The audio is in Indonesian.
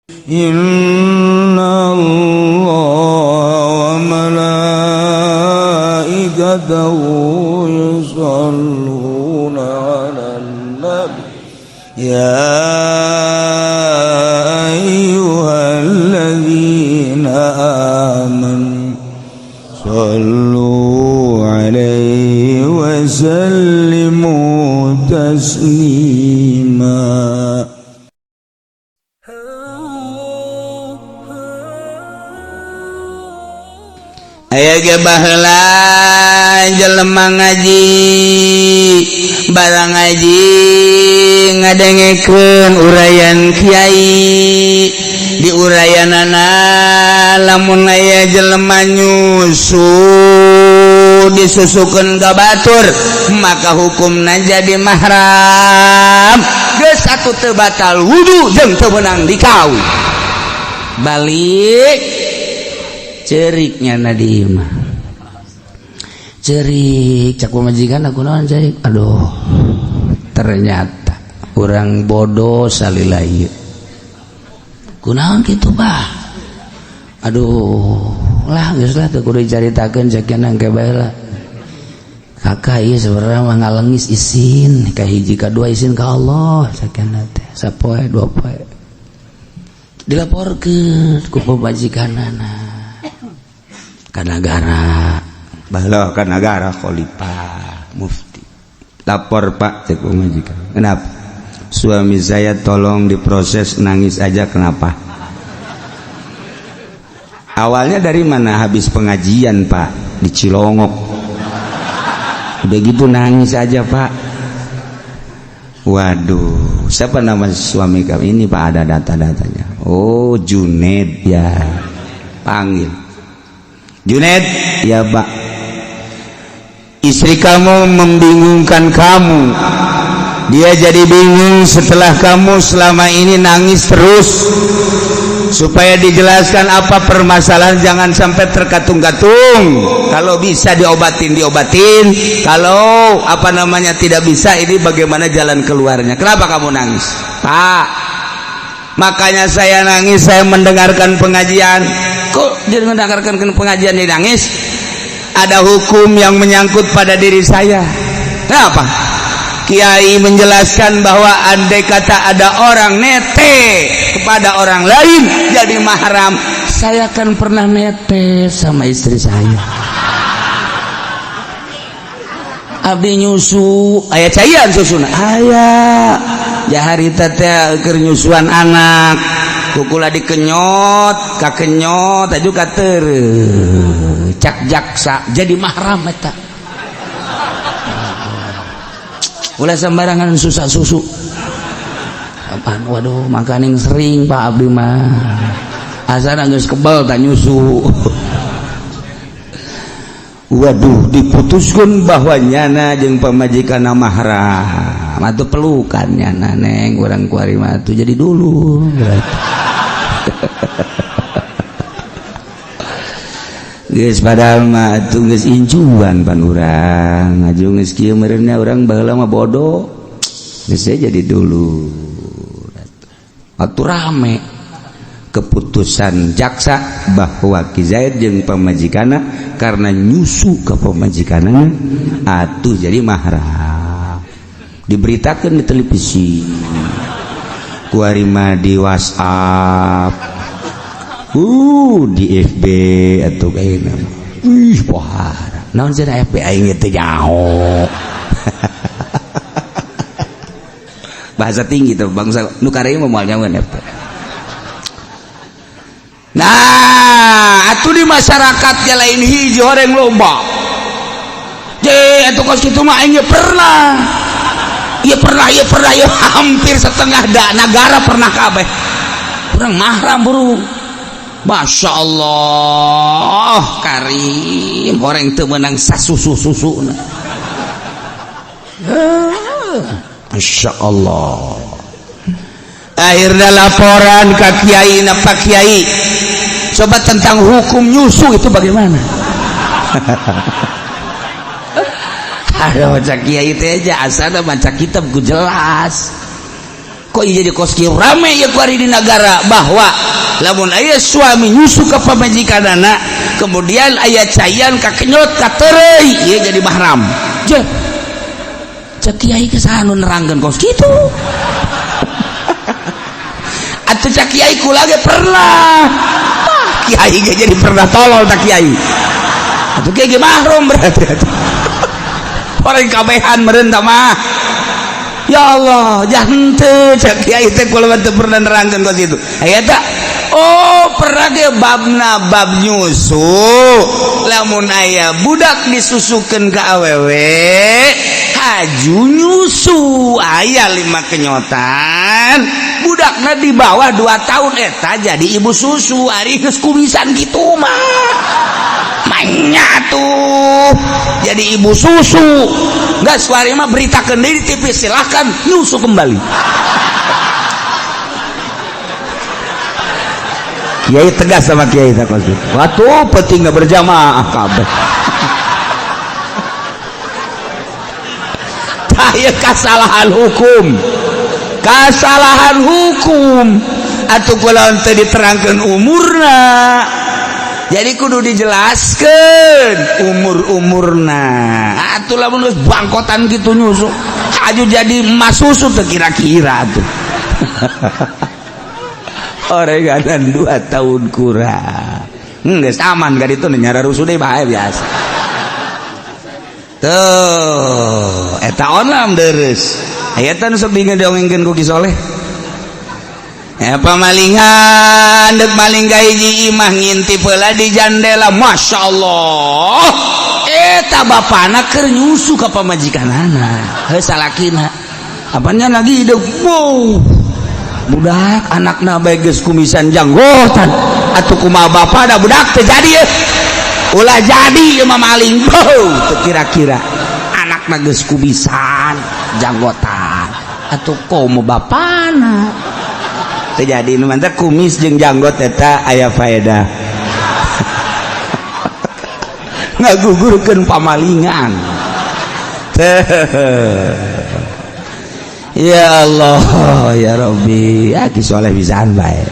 Innallaha wa malaikatahu yusholluna 'alan nabi ya ayyuhalladzina amanu shollu 'alaihi wa sallimu taslima. Aya ge baheula jelema ngaji barang ngaji ngadengekeun urayan kiai di urayanana lamun aya jelema nyusu disusukeun ka batur maka hukumna jadi mahram geus atuh teu batal wudu jeung teu meunang dikawin balik ceriknya nadi mah cerik cak pemajikan aku naon cerik aduh ternyata orang bodoh salila ieu kunaon kitu bah aduh lah geus lah teu kudu dicaritakeun sakiana engke bae lah kakak ieu sebenarnya mah ngalengis izin ka hiji kadua izin ka Allah sakiana teh sapoe dua poe dilaporkeun ku pemajikanana ka negara baheula ka negara khalifah mufti lapor pak cek pemajikan kenapa suami saya tolong diproses nangis aja kenapa awalnya dari mana habis pengajian pak di Cilongok udah gitu nangis aja pak waduh siapa nama suami kamu ini pak ada data-datanya oh Junaid ya panggil Junaid, ya Pak. Istri kamu membingungkan kamu. Dia jadi bingung setelah kamu selama ini nangis terus. Supaya dijelaskan apa permasalahan jangan sampai terkatung-katung. Kalau bisa diobatin. Kalau tidak bisa ini bagaimana jalan keluarnya. Kenapa kamu nangis? Pak, makanya saya nangis, saya mendengarkan pengajian. Kok jadi mendengarkan pengajian dia nangis? Ada hukum yang menyangkut pada diri saya. Kenapa? Kiai menjelaskan bahwa andai kata ada orang nete kepada orang lain jadi mahram, saya kan pernah nete sama istri saya. Abdi nyusu, aya caian susuna. Aya. Jahari teh keur nyusuan anak. Kukula dikenyot, kakenyot, aju kater, cak jaksa, jadi mahram eta. Ulah sembarangan susah susu. Apaan? Waduh, makaning sering Pak Abdi mah. Asana geus kebal tak nyusu. Waduh, diputuskan bahwa nyana jeung pamajikanna mahram. Atuh pelukan nyana neng urang kuari mah atuh jadi dulu berarti. Geus padahal mah atuh geus incuan pan urang ngaju geus kieu meureunna urang baheula mah bodoh geus jadi dulu atuh rame keputusan jaksa bahwa Ki Zaid jeung pamajikanna karena nyusu ke pamajikanna atuh jadi mahram diberitakeun di televisi kuari mah di WhatsApp di FB atau kayak pohara naon cenah FB aing teh nyaho bahasa tinggi tuh bangsa nu kareu mah moal nyahoan FB. Nah atuh di masyarakat ge lain hiji horeng loba je atuh kos kitu mah aing pernah hampir setengah negara pernah kabeh urang mahram buru. Masya Allah karim orang teu meunang sasusu Masya Allah akhirnya laporan ke kiai Pak Kiai coba tentang hukum nyusu itu bagaimana ada baca kiai teh aja asal baca kitab ku jelas kok jadi koski rame ya kuari di negara bahwa lamun aya suami nyusu ka pamajikanana kemudian aya cayan ka kenyot ka tereuy ieu jadi mahram. Je cek kiai ke sana nerangkeun kos kitu. Atuh cek kiai kula ge pernah. Kiai ge jadi pernah tolol tak kiai. Atuh kiai ge mahrum berarti atuh. Orang kabehan meureun tah mah. Ya Allah, jangan teu cek kiai teh kula teu pernah nerangkeun kos itu. Aya tah? Oh, pernah ge babna bab nyusu. Lamun aya budak disusukeun ka awewe, haju nyusu aya 5 kenyotan. Budakna di bawah 2 tahun eta jadi ibu susu, ari geus kumisan kitu mah. Mainnya tuh jadi ibu susu nggak suari mah beritakan di TV silahkan nyusu kembali. Kiai tegas sama kiai takut waktu penting nggak berjamaah kabeh. Taya kesalahan hukum atuh kula teu diterangkeun umurna. Jadi kudu dijelaskan umurna. Atuh lamun geus bangkotan gitu nyusu, aju jadi emas susu teh kira-kira tuh. Orenganan 2 tahun kurang. Geus aman ka ditu nyara rusuh deui bae biasa. Tuh, eta onam deres. Aya teh nu sok dongengkeun ku Ki Soleh. Pamalingan dek maling hiji imah ngintip heula di jandela, masya Allah eta bapana keur nyusu ka pamajikanana heuh salakina apanya lagi hidup budak anakna bae geus kumisan janggotan atuh kumaha bapada budak teh jadi ulah jadi mah maling teu kira-kira anakna geus kumisan janggotan atuh komo bapana terjadi mantap kumis jeung janggot eta aya faedah ngagugurkeun pamalingan. Ya Allah ya Rabbi Ki Soleh bisaan bae.